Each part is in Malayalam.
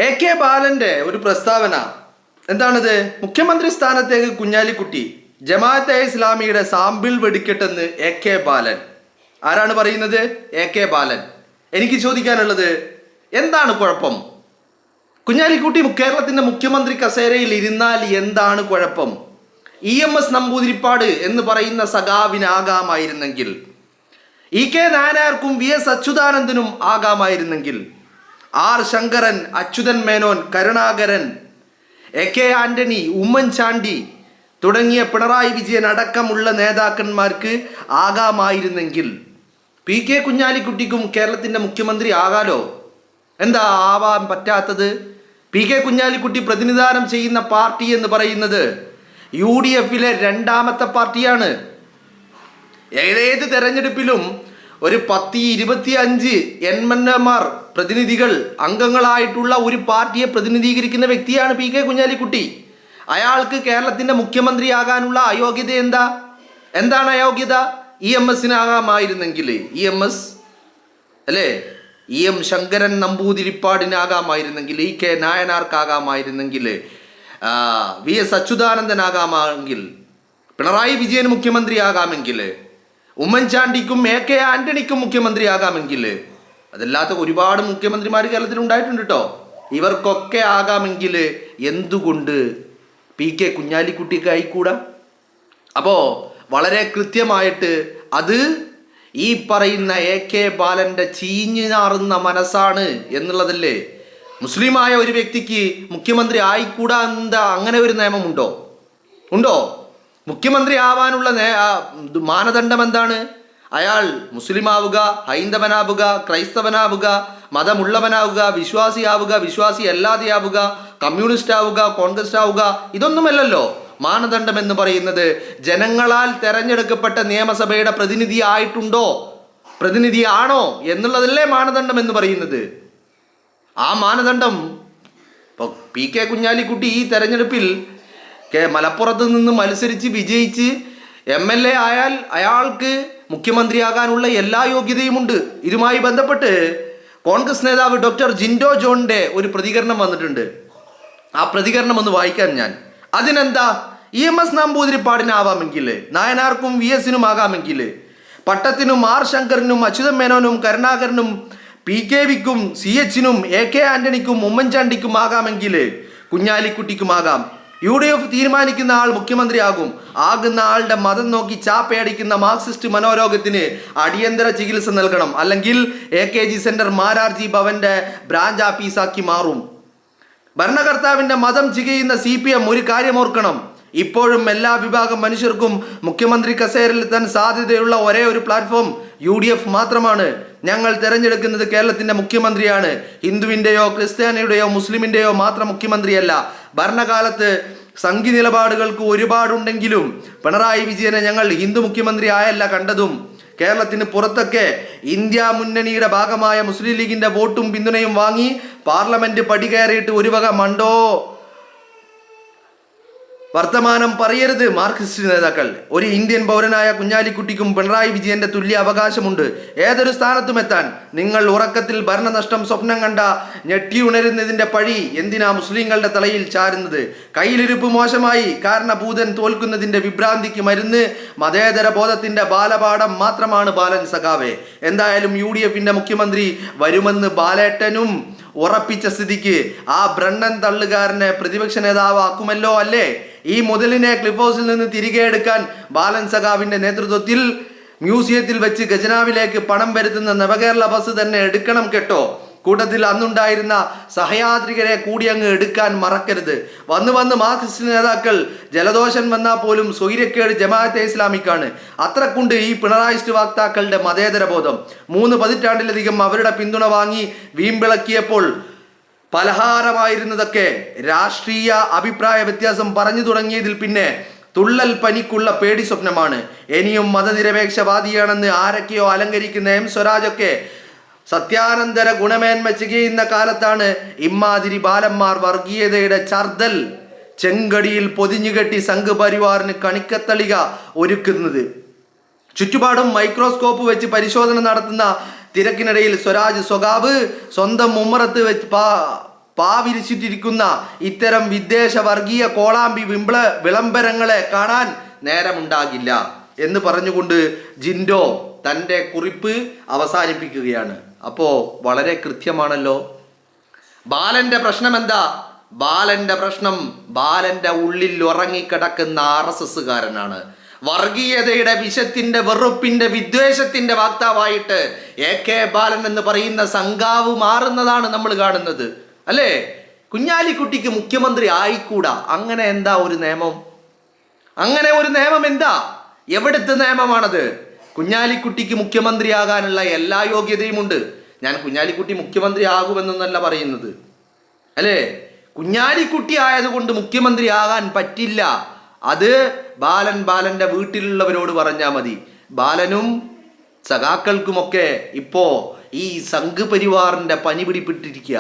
AK ബാലന്റെ ഒരു പ്രസ്താവന എന്താണിത്? മുഖ്യമന്ത്രി സ്ഥാനത്തേക്ക് കുഞ്ഞാലിക്കുട്ടി, ജമാഅത്തെ ഇസ്ലാമിയുടെ സാമ്പിൾ വെടിക്കെട്ടെന്ന് AK ബാലൻ. ആരാണ് പറയുന്നത്? AK ബാലൻ. എനിക്ക് ചോദിക്കാനുള്ളത്, എന്താണ് കുഴപ്പം? കുഞ്ഞാലിക്കുട്ടി കേരളത്തിന്റെ മുഖ്യമന്ത്രി കസേരയിൽ ഇരുന്നാൽ എന്താണ് കുഴപ്പം? EMS നമ്പൂതിരിപ്പാട് എന്ന് പറയുന്ന സഖാവിനാകാമായിരുന്നെങ്കിൽ, EK നായനാർക്കും VS അച്യുതാനന്ദനും ആകാമായിരുന്നെങ്കിൽ, R Sankaran, Achuthan Menon, Karunakaran, AK Antony, Oommen Chandy തുടങ്ങിയ പിണറായി വിജയൻ അടക്കമുള്ള നേതാക്കന്മാർക്ക് ആകാമായിരുന്നെങ്കിൽ PK കുഞ്ഞാലിക്കുട്ടിക്കും കേരളത്തിന്റെ മുഖ്യമന്ത്രി ആകാലോ? എന്താ ആവാൻ പറ്റാത്തത്? PK കുഞ്ഞാലിക്കുട്ടി പ്രതിനിധാനം ചെയ്യുന്ന പാർട്ടി എന്ന് പറയുന്നത് UDFിലെ രണ്ടാമത്തെ പാർട്ടിയാണ്. ഏത് തെരഞ്ഞെടുപ്പിലും ഒരു 10-25 എംഎൽഎമാർ പ്രതിനിധികൾ അംഗങ്ങളായിട്ടുള്ള ഒരു പാർട്ടിയെ പ്രതിനിധീകരിക്കുന്ന വ്യക്തിയാണ് PK കുഞ്ഞാലിക്കുട്ടി. അയാൾക്ക് കേരളത്തിന്റെ മുഖ്യമന്ത്രിയാകാനുള്ള അയോഗ്യത എന്താണ് അയോഗ്യത? EMSനാകാമായിരുന്നെങ്കിൽ, EMS അല്ലേ, EM Sankaran നമ്പൂതിരിപ്പാടിനാകാമായിരുന്നെങ്കിൽ, EK നായനാർക്കാകാമായിരുന്നെങ്കിൽ, VS അച്യുതാനന്ദനാകാമെങ്കിൽ, Pinarayi Vijayan മുഖ്യമന്ത്രിയാകാമെങ്കിൽ, ഉമ്മൻചാണ്ടിക്കും AK ആന്റണിക്കും മുഖ്യമന്ത്രിയാകാമെങ്കിൽ, അതല്ലാത്ത ഒരുപാട് മുഖ്യമന്ത്രിമാർ കേരളത്തിൽ ഉണ്ടായിട്ടുണ്ട് കേട്ടോ. ഇവർക്കൊക്കെ ആകാമെങ്കിൽ എന്തുകൊണ്ട് PK കുഞ്ഞാലിക്കുട്ടിക്ക് ആയിക്കൂടാ? അപ്പോൾ വളരെ കൃത്യമായിട്ട് അത് ഈ പറയുന്ന AK ബാലന്റെ ചീഞ്ഞു നാറുന്ന മനസ്സാണ് എന്നുള്ളതല്ലേ. മുസ്ലിമായ ഒരു വ്യക്തിക്ക് മുഖ്യമന്ത്രി ആയിക്കൂടാ, എന്താ അങ്ങനെ ഒരു നിയമമുണ്ടോ? മുഖ്യമന്ത്രി ആവാനുള്ള മാനദണ്ഡം എന്താണ്? അയാൾ മുസ്ലിം ആവുക, ഹൈന്ദവനാവുക, ക്രൈസ്തവനാവുക, മതമുള്ളവനാവുക, വിശ്വാസിയാവുക, വിശ്വാസി അല്ലാതെയാവുക, കമ്മ്യൂണിസ്റ്റ് ആവുക, കോൺഗ്രസ് ആവുക, ഇതൊന്നുമല്ലല്ലോ മാനദണ്ഡം എന്ന് പറയുന്നത്. ജനങ്ങളാൽ തെരഞ്ഞെടുക്കപ്പെട്ട നിയമസഭയുടെ പ്രതിനിധിയാണോ എന്നുള്ളതല്ലേ മാനദണ്ഡം എന്ന് പറയുന്നത്. ആ മാനദണ്ഡം ഇപ്പോൾ PK കുഞ്ഞാലിക്കുട്ടി ഈ തെരഞ്ഞെടുപ്പിൽ മലപ്പുറത്ത് നിന്ന് മത്സരിച്ച് വിജയിച്ച് MLA ആയാൽ അയാൾക്ക് മുഖ്യമന്ത്രിയാകാനുള്ള എല്ലാ യോഗ്യതയുമുണ്ട്. ഇതുമായി ബന്ധപ്പെട്ട് കോൺഗ്രസ് നേതാവ് ഡോക്ടർ ജിൻഡോ ജോണിന്റെ ഒരു പ്രതികരണം വന്നിട്ടുണ്ട്. ആ പ്രതികരണം ഒന്ന് വായിക്കാൻ ഞാൻ. അതിനെന്താ, EMS നമ്പൂതിരിപ്പാടിനാവാമെങ്കിൽ, നായനാർക്കും VSനും ആകാമെങ്കിൽ, പട്ടത്തിനും R ശങ്കരനും, അച്യുതൻ മേനോനും, കരുണാകരനും, PKവിക്കും, CHനും, AK ആന്റണിക്കും, ഉമ്മൻചാണ്ടിക്കും ആകാമെങ്കിൽ കുഞ്ഞാലിക്കുട്ടിക്കും ആകാം. UDF തീരുമാനിക്കുന്ന ആൾ മുഖ്യമന്ത്രിയാകും. ആകുന്ന ആളുടെ മതം നോക്കി ചാപ്പയടിക്കുന്ന മാർക്സിസ്റ്റ് മനോരോഗത്തിന് അടിയന്തര ചികിത്സ നൽകണം. അല്ലെങ്കിൽ AKG സെന്റർ മാരാർജി ഭവന്റെ ബ്രാഞ്ച് ആഫീസാക്കി മാറും. ഭരണകർത്താവിന്റെ മതം ചികയുന്ന CPM ഒരു കാര്യം ഓർക്കണം, ഇപ്പോഴും എല്ലാ വിഭാഗം മനുഷ്യർക്കും മുഖ്യമന്ത്രി കസേരയിൽ എത്താൻ സാധ്യതയുള്ള ഒരേ ഒരു പ്ലാറ്റ്ഫോം UDF മാത്രമാണ്. ഞങ്ങൾ തിരഞ്ഞെടുക്കുന്നത് കേരളത്തിന്റെ മുഖ്യമന്ത്രിയാണ്. ഹിന്ദുവിന്റെയോ ക്രിസ്ത്യാനിയുടെയോ മുസ്ലിമിന്റെയോ മാത്രം മുഖ്യമന്ത്രിയല്ല. ഭരണകാലത്ത് സംഘി നിലപാടുകൾക്ക് ഒരുപാടുണ്ടെങ്കിലും പിണറായി വിജയനെ ഞങ്ങൾ ഹിന്ദു മുഖ്യമന്ത്രി ആയല്ല കണ്ടതും. കേരളത്തിന് പുറത്തൊക്കെ ഇന്ത്യ മുന്നണിയുടെ ഭാഗമായ മുസ്ലിം ലീഗിന്റെ വോട്ടും പിന്തുണയും വാങ്ങി പാർലമെന്റ് പടി കയറിയിട്ട് ഒരു വക മണ്ടോ വർത്തമാനം പറയരുത് മാർക്സിസ്റ്റ് നേതാക്കൾ. ഒരു ഇന്ത്യൻ പൗരനായ കുഞ്ഞാലിക്കുട്ടിക്കും പിണറായി വിജയന്റെ തുല്യ അവകാശമുണ്ട് ഏതൊരു സ്ഥാനത്തും എത്താൻ. നിങ്ങൾ ഉറക്കത്തിൽ ഭരണനഷ്ടം സ്വപ്നം കണ്ട ഞെട്ടിയുണരുന്നതിന്റെ പഴി എന്തിനാ മുസ്ലിങ്ങളുടെ തലയിൽ ചാരുന്നത്? കയ്യിലിരുപ്പ് മോശമായി കാരണഭൂതൻ തോൽക്കുന്നതിന്റെ വിഭ്രാന്തിക്ക് മരുന്ന് മതേതര ബോധത്തിന്റെ ബാലപാഠം മാത്രമാണ് ബാലൻ സഖാവേ. എന്തായാലും UDFിന്റെ മുഖ്യമന്ത്രി വരുമെന്ന് ബാലേട്ടനും ഉറപ്പിച്ച സ്ഥിതിക്ക് ആ ബ്രണ്ണൻ തള്ളുകാരനെ പ്രതിപക്ഷ നേതാവാക്കുമല്ലോ അല്ലേ? ഈ മുതലിനെ ക്ലിഫ് ഹൗസിൽ നിന്ന് തിരികെ എടുക്കാൻ ബാലൻ സഖാവിന്റെ നേതൃത്വത്തിൽ മ്യൂസിയത്തിൽ വെച്ച് ഖജനാവിലേക്ക് പണം വരുത്തുന്ന നവകേരള ബസ് തന്നെ എടുക്കണം കേട്ടോ. കൂട്ടത്തിൽ അന്നുണ്ടായിരുന്ന സഹയാത്രികരെ കൂടി അങ്ങ് എടുക്കാൻ മറക്കരുത്. വന്ന് മാർക്സിസ്റ്റ് നേതാക്കൾ ജലദോഷം വന്നാൽ പോലും സ്വൈര്യക്കേട് ജമാഅത്തെ ഇസ്ലാമിക്കാണ്. അത്രക്കുണ്ട് ഈ പിണറായിസ്റ്റ് വക്താക്കളുടെ മതേതര ബോധം. 3 പതിറ്റാണ്ടിലധികം അവരുടെ പിന്തുണ വാങ്ങി വീമ്പിളക്കിയപ്പോൾ പലഹാരമായിരുന്നതൊക്കെ രാഷ്ട്രീയ അഭിപ്രായ വ്യത്യാസം പറഞ്ഞു തുടങ്ങിയതിൽ പിന്നെ തുള്ളൽ പനിക്കുള്ള പേടി സ്വപ്നമാണ്. ഇനിയും മതനിരപേക്ഷവാദിയാണെന്ന് ആരൊക്കെയോ അലങ്കരിക്കുന്ന സ്വരാജൊക്കെ സത്യാനന്തര ഗുണമേന്മ ചെയ്യുന്ന കാലത്താണ് ഇമ്മാതിരി ബാലന്മാർ വർഗീയതയുടെ ചർദൽ ചെങ്കടിയിൽ പൊതിഞ്ഞുകെട്ടി സംഘപരിവാറിന് കണിക്കത്തളിക ഒരുക്കുന്നത്. ചുറ്റുപാടും മൈക്രോസ്കോപ്പ് വെച്ച് പരിശോധന നടത്തുന്ന തിരക്കിനിടയിൽ സ്വരാജ് സ്വകാവ് സ്വന്തം ഉമ്മറത്ത് വെച്ച് പാവിരിച്ചിട്ടിരിക്കുന്ന ഇത്തരം വിദ്വേഷ വർഗീയ കോളാമ്പി വിളംബരങ്ങളെ കാണാൻ നേരമുണ്ടാകില്ല എന്ന് പറഞ്ഞുകൊണ്ട് ജിൻഡോ തൻ്റെ കുറിപ്പ് അവസാനിപ്പിക്കുകയാണ്. അപ്പോൾ വളരെ കൃത്യമാണല്ലോ. ബാലന്റെ പ്രശ്നം എന്താ? ബാലന്റെ പ്രശ്നം ബാലന്റെ ഉള്ളിൽ ഉറങ്ങിക്കിടക്കുന്ന RSSകാരനാണ്. വർഗീയതയുടെ വിഷത്തിന്റെ വെറുപ്പിന്റെ വിദ്വേഷത്തിന്റെ വാക്താവായിട്ട് AK ബാലൻ എന്ന് പറയുന്ന സംഘാവ് മാറുന്നതാണ് നമ്മൾ കാണുന്നത്, അല്ലേ? കുഞ്ഞാലിക്കുട്ടിക്ക് മുഖ്യമന്ത്രി ആയിക്കൂടാ. അങ്ങനെ എന്താ ഒരു നിയമം? അങ്ങനെ ഒരു നിയമം എന്താ? എവിടുത്തെ നിയമമാണത്? കുഞ്ഞാലിക്കുട്ടിക്ക് മുഖ്യമന്ത്രിയാകാനുള്ള എല്ലാ യോഗ്യതയുമുണ്ട്. ഞാൻ കുഞ്ഞാലിക്കുട്ടി മുഖ്യമന്ത്രി ആകുമെന്നല്ല പറയുന്നത്, അല്ലേ? കുഞ്ഞാലിക്കുട്ടി ആയതുകൊണ്ട് മുഖ്യമന്ത്രി ആകാൻ പറ്റില്ല. അത് ബാലന്റെ വീട്ടിലുള്ളവരോട് പറഞ്ഞാൽ മതി. ബാലനും സഖാക്കൾക്കുമൊക്കെ ഇപ്പോ ഈ സംഘ് പരിവാറിന്റെ പനി പിടിപ്പെട്ടിരിക്കുക.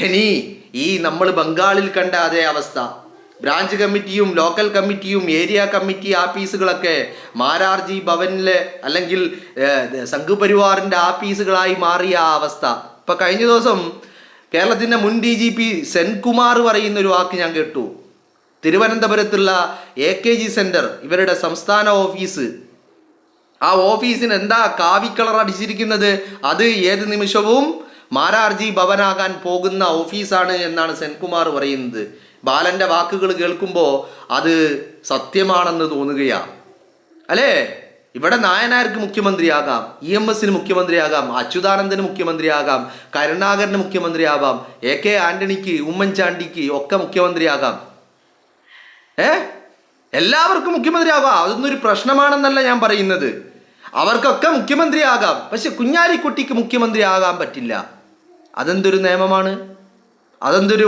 ഇനി ഈ നമ്മൾ ബംഗാളിൽ കണ്ട അതേ അവസ്ഥ, ബ്രാഞ്ച് കമ്മിറ്റിയും ലോക്കൽ കമ്മിറ്റിയും ഏരിയ കമ്മിറ്റി ആഫീസുകളൊക്കെ മാരാർജി ഭവനിലെ അല്ലെങ്കിൽ സംഘ് പരിവാറിന്റെ ആഫീസുകളായി മാറിയ ആ അവസ്ഥ. ഇപ്പൊ കഴിഞ്ഞ ദിവസം കേരളത്തിന്റെ മുൻ DGP സെൻകുമാർ പറയുന്ന ഒരു വാക്ക് ഞാൻ കേട്ടു. തിരുവനന്തപുരത്തുള്ള AKG സെന്റർ, ഇവരുടെ സംസ്ഥാന ഓഫീസ്, ആ ഓഫീസിന് എന്താ കാവിക്കളർ അടിച്ചിരിക്കുന്നത്? അത് ഏത് നിമിഷവും മാരാർജി ഭവനാകാൻ പോകുന്ന ഓഫീസാണ് എന്നാണ് സെൻകുമാർ പറയുന്നത്. ബാലന്റെ വാക്കുകൾ കേൾക്കുമ്പോൾ അത് സത്യമാണെന്ന് തോന്നുകയാണ്, അല്ലേ? ഇവിടെ നായനാർക്ക് മുഖ്യമന്ത്രിയാകാം, EMS മുഖ്യമന്ത്രിയാകാം, അച്യുതാനന്ദന് മുഖ്യമന്ത്രിയാകാം, കരുണാകരന് മുഖ്യമന്ത്രിയാവാം, AK ആന്റണിക്ക്, ഉമ്മൻചാണ്ടിക്ക് ഒക്കെ മുഖ്യമന്ത്രിയാകാം. എല്ലാവർക്കും മുഖ്യമന്ത്രിയാകാം. അതൊന്നും ഒരു പ്രശ്നമാണെന്നല്ല ഞാൻ പറയുന്നത്. അവർക്കൊക്കെ മുഖ്യമന്ത്രിയാകാം. പക്ഷെ കുഞ്ഞാലിക്കുട്ടിക്ക് മുഖ്യമന്ത്രിയാകാൻ പറ്റില്ല. അതെന്തൊരു നിയമമാണ്? അതെന്തൊരു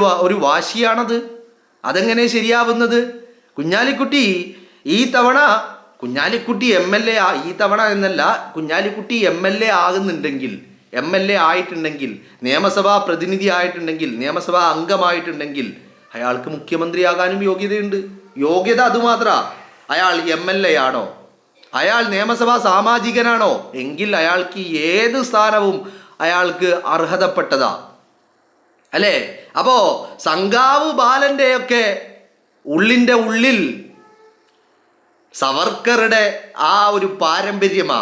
വാശിയാണത്? അതെങ്ങനെ ശരിയാവുന്നത്? കുഞ്ഞാലിക്കുട്ടി ഈ തവണ MLA ഈ തവണ എന്നല്ല, കുഞ്ഞാലിക്കുട്ടി MLA ആകുന്നുണ്ടെങ്കിൽ, MLA ആയിട്ടുണ്ടെങ്കിൽ, നിയമസഭാ പ്രതിനിധി ആയിട്ടുണ്ടെങ്കിൽ, നിയമസഭാ അംഗമായിട്ടുണ്ടെങ്കിൽ അയാൾക്ക് മുഖ്യമന്ത്രിയാകാനും യോഗ്യതയുണ്ട്. യോഗ്യത അതുമാത്ര. അയാൾ MLA ആണോ? അയാൾ നിയമസഭാ സാമാജികനാണോ? എങ്കിൽ അയാൾക്ക് ഏത് സ്ഥാനവും അയാൾക്ക് അർഹതപ്പെട്ടതാ, അല്ലേ? അപ്പോ സംഘാവ് ബാലന്റെയൊക്കെ ഉള്ളിൻ്റെ ഉള്ളിൽ സവർക്കറുടെ ആ ഒരു പാരമ്പര്യമാ,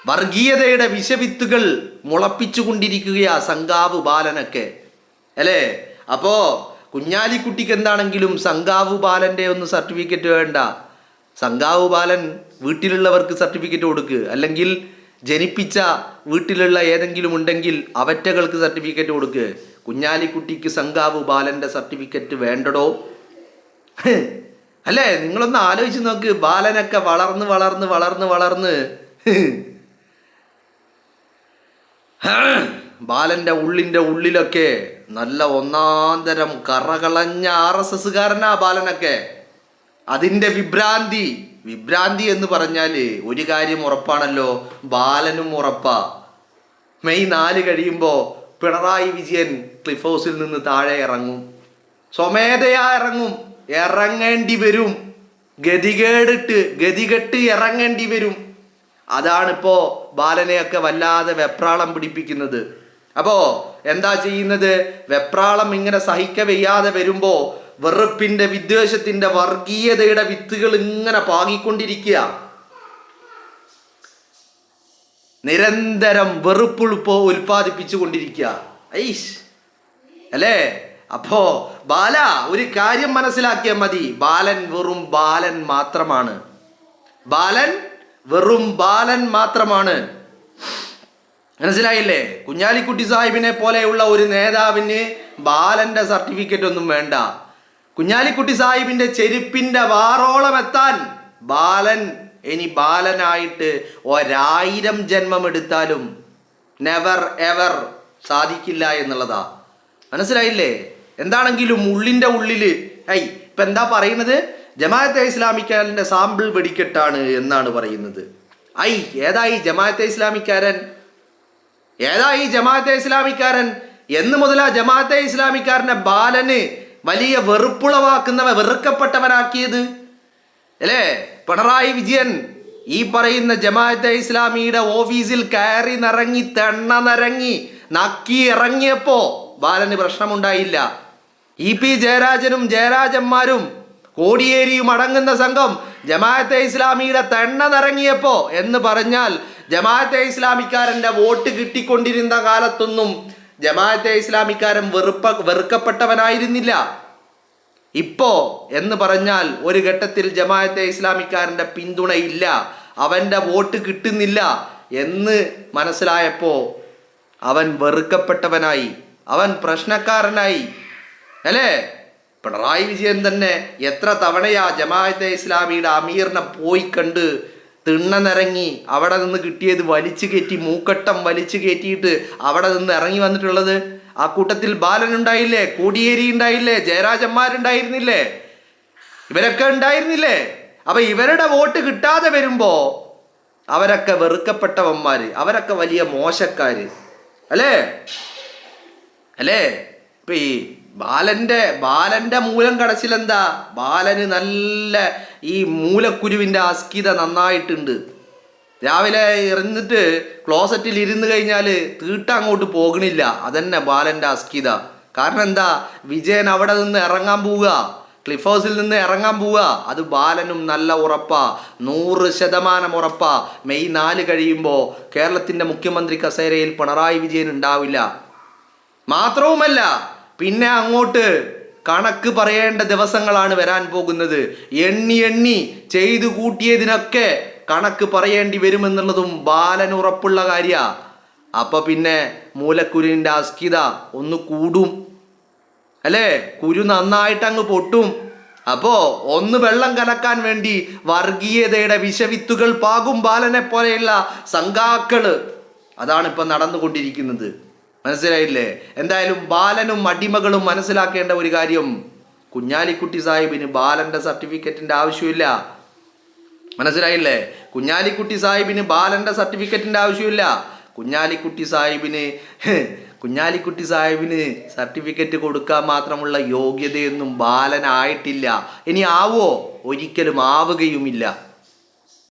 വർഗീയതയുടെ വിഷവിത്തുകൾ മുളപ്പിച്ചുകൊണ്ടിരിക്കുകയാ സംഘാവ് ബാലനൊക്കെ, അല്ലേ? അപ്പോ കുഞ്ഞാലിക്കുട്ടിക്ക് എന്താണെങ്കിലും സംഘാവ് ബാലന്റെ ഒന്നും സർട്ടിഫിക്കറ്റ് വേണ്ട. സംഘാവ് ബാലൻ വീട്ടിലുള്ളവർക്ക് സർട്ടിഫിക്കറ്റ് കൊടുക്കുക, അല്ലെങ്കിൽ ജനിപ്പിച്ച വീട്ടിലുള്ള ഏതെങ്കിലും ഉണ്ടെങ്കിൽ അവറ്റകൾക്ക് സർട്ടിഫിക്കറ്റ് കൊടുക്കുക. കുഞ്ഞാലിക്കുട്ടിക്ക് സംഘാവ് ബാലന്റെ സർട്ടിഫിക്കറ്റ് വേണ്ടടോ, അല്ലേ? നിങ്ങളൊന്ന് ആലോചിച്ച് നോക്ക്. ബാലനൊക്കെ വളർന്ന് വളർന്ന് വളർന്ന് വളർന്ന് ബാലന്റെ ഉള്ളിൻ്റെ ഉള്ളിലൊക്കെ നല്ല ഒന്നാന്തരം കറകളഞ്ഞ RSSകാരനാ ബാലനൊക്കെ. അതിൻ്റെ വിഭ്രാന്തി എന്ന് പറഞ്ഞാൽ ഒരു കാര്യം ഉറപ്പാണല്ലോ, ബാലനും ഉറപ്പാ. മെയ് 4 കഴിയുമ്പോൾ പിണറായി വിജയൻ ക്ലിഫ് ഹൗസിൽ നിന്ന് താഴെ ഇറങ്ങും, സ്വമേധയാ ഇറങ്ങും, ഇറങ്ങേണ്ടി വരും, ഗതികെട്ട് ഇറങ്ങേണ്ടി വരും. അതാണിപ്പോ ബാലനെയൊക്കെ വല്ലാതെ വെപ്രാളം പിടിപ്പിക്കുന്നത്. അപ്പോ എന്താ ചെയ്യുന്നത്? വെപ്രാളം ഇങ്ങനെ സഹിക്കവയ്യാതെ വരുമ്പോ വെറുപ്പിന്റെ, വിദ്വേഷത്തിന്റെ, വർഗീയതയുടെ വിത്തുകൾ ഇങ്ങനെ പാകിക്കൊണ്ടിരിക്കുക. നിരന്തരം വെറുപ്പുൾപ്പോ ഉൽപ്പാദിപ്പിച്ചു കൊണ്ടിരിക്കുക, അല്ലേ? അപ്പോ ബാല ഒരു കാര്യം മനസ്സിലാക്കിയാൽ മതി, ബാലൻ വെറും ബാലൻ മാത്രമാണ്. ബാലൻ വെറും ബാലൻ മാത്രമാണ്. മനസ്സിലായില്ലേ? കുഞ്ഞാലിക്കുട്ടി സാഹിബിനെ പോലെയുള്ള ഒരു നേതാവിന് ബാലന്റെ സർട്ടിഫിക്കറ്റ് ഒന്നും വേണ്ട. കുഞ്ഞാലിക്കുട്ടി സാഹിബിന്റെ ചെരുപ്പിന്റെ വാറോളം എത്താൻ ബാലൻ ഇനി ബാലനായിട്ട് 1000 ജന്മം എടുത്താലും നെവർ എവർ സാധിക്കില്ല എന്നുള്ളതാ. മനസ്സിലായില്ലേ? എന്താണെങ്കിലും ഉള്ളിൻ്റെ ഉള്ളില് ഇപ്പൊ എന്താ പറയുന്നത്? ജമാഅത്തെ ഇസ്ലാമിക്കാരൻ്റെ സാമ്പിൾ വെടിക്കെട്ടാണ് എന്നാണ് പറയുന്നത്. ഏതായി ജമാഅത്തെ ഇസ്ലാമിക്കാരൻ? എന്ന് മുതലാ ജമാഅത്തെ ഇസ്ലാമിക്കാരനെ ബാലന് വലിയ വെറുക്കപ്പെട്ടവനാക്കിയത്, അല്ലേ? പിണറായി വിജയൻ ഈ പറയുന്ന ജമാഅത്തെ ഇസ്ലാമിയുടെ ഓഫീസിൽ കയറി നിറങ്ങി നക്കി ഇറങ്ങിയപ്പോ ബാലന് പ്രശ്നമുണ്ടായില്ല. EP ജയരാജനും ജയരാജന്മാരും കോടിയേരിയും അടങ്ങുന്ന സംഘം ജമാഅത്തെ ഇസ്ലാമിയുടെ തെണ്ണ നിറങ്ങിയപ്പോ എന്ന് പറഞ്ഞാൽ ജമാഅത്തെ ഇസ്ലാമിക്കാരൻ്റെ വോട്ട് കിട്ടിക്കൊണ്ടിരുന്ന കാലത്തൊന്നും ജമാഅത്തെ ഇസ്ലാമിക്കാരൻ വെറുക്കപ്പെട്ടവനായിരുന്നില്ല. ഇപ്പോ എന്ന് പറഞ്ഞാൽ ഒരു ഘട്ടത്തിൽ ജമാഅത്തെ ഇസ്ലാമിക്കാരൻ്റെ പിന്തുണയില്ല, അവൻ്റെ വോട്ട് കിട്ടുന്നില്ല എന്ന് മനസ്സിലായപ്പോ അവൻ വെറുക്കപ്പെട്ടവനായി, അവൻ പ്രശ്നക്കാരനായി. അല്ലേ? പിണറായി വിജയൻ തന്നെ എത്ര തവണയാ ജമാഅത്തെ ഇസ്ലാമിയുടെ അമീറിനെ പോയി കണ്ട് തിണ്ണനിറങ്ങി അവിടെ നിന്ന് കിട്ടിയത് വലിച്ചു കയറ്റി, മൂക്കട്ടം വലിച്ചു കയറ്റിയിട്ട് അവിടെ നിന്ന് ഇറങ്ങി വന്നിട്ടുള്ളത്. ആ കൂട്ടത്തിൽ ബാലൻ ഉണ്ടായില്ലേ, കോടിയേരി ഉണ്ടായില്ലേ, ജയരാജന്മാരുണ്ടായിരുന്നില്ലേ, ഇവരൊക്കെ ഉണ്ടായിരുന്നില്ലേ? അപ്പൊ ഇവരുടെ വോട്ട് കിട്ടാതെ വരുമ്പോ അവരൊക്കെ വെറുക്കപ്പെട്ടവന്മാര്, അവരൊക്കെ വലിയ മോശക്കാര്. അല്ലേ? ഇപ്പൊ ഈ ബാലന്റെ മൂലം കടച്ചിലെന്താ? ബാലന് നല്ല ഈ മൂലക്കുരുവിൻ്റെ അസ്കിത നന്നായിട്ടുണ്ട്. രാവിലെ ഇരുന്നിട്ട് ക്ലോസറ്റിൽ ഇരുന്ന് കഴിഞ്ഞാൽ തീട്ട അങ്ങോട്ട് പോകണില്ല. അതന്നെ ബാലൻ്റെ അസ്കിത. കാരണം എന്താ? വിജയൻ അവിടെ നിന്ന് ഇറങ്ങാൻ പോവുക, ക്ലിഫ് ഹൗസിൽ നിന്ന് ഇറങ്ങാൻ പോവുക. അത് ബാലനും നല്ല ഉറപ്പാ, 100% ഉറപ്പാ. മെയ് 4 കഴിയുമ്പോൾ കേരളത്തിൻ്റെ മുഖ്യമന്ത്രി കസേരയിൽ പിണറായി വിജയൻ ഉണ്ടാവില്ല. മാത്രവുമല്ല, പിന്നെ അങ്ങോട്ട് കണക്ക് പറയേണ്ട ദിവസങ്ങളാണ് വരാൻ പോകുന്നത്. എണ്ണി ചെയ്തു കൂട്ടിയതിനൊക്കെ കണക്ക് പറയേണ്ടി വരുമെന്നുള്ളതും ബാലന് ഉറപ്പുള്ള കാര്യ. അപ്പൊ പിന്നെ മൂലക്കുരുവിൻ്റെ അസ്കിത ഒന്ന് കൂടും. അല്ലേ? കുരു നന്നായിട്ട് അങ്ങ് പൊട്ടും. അപ്പോ ഒന്ന് വെള്ളം കലക്കാൻ വേണ്ടി വർഗീയതയുടെ വിഷവിത്തുകൾ പാകും ബാലനെ പോലെയുള്ള സംഘാക്കള്. അതാണ് ഇപ്പൊ നടന്നുകൊണ്ടിരിക്കുന്നത്. മനസ്സിലായില്ലേ? എന്തായാലും ബാലനും അടിമകളും മനസ്സിലാക്കേണ്ട ഒരു കാര്യം, കുഞ്ഞാലിക്കുട്ടി സാഹിബിന് ബാലന്റെ സർട്ടിഫിക്കറ്റിന്റെ ആവശ്യമില്ല. മനസ്സിലായില്ലേ? കുഞ്ഞാലിക്കുട്ടി സാഹിബിന് ബാലന്റെ സർട്ടിഫിക്കറ്റിന്റെ ആവശ്യമില്ല. കുഞ്ഞാലിക്കുട്ടി സാഹിബിന് സർട്ടിഫിക്കറ്റ് കൊടുക്കാൻ മാത്രമുള്ള യോഗ്യതയൊന്നും ബാലനായിട്ടില്ല. ഇനി ആവോ? ഒരിക്കലും ആവുകയുമില്ല.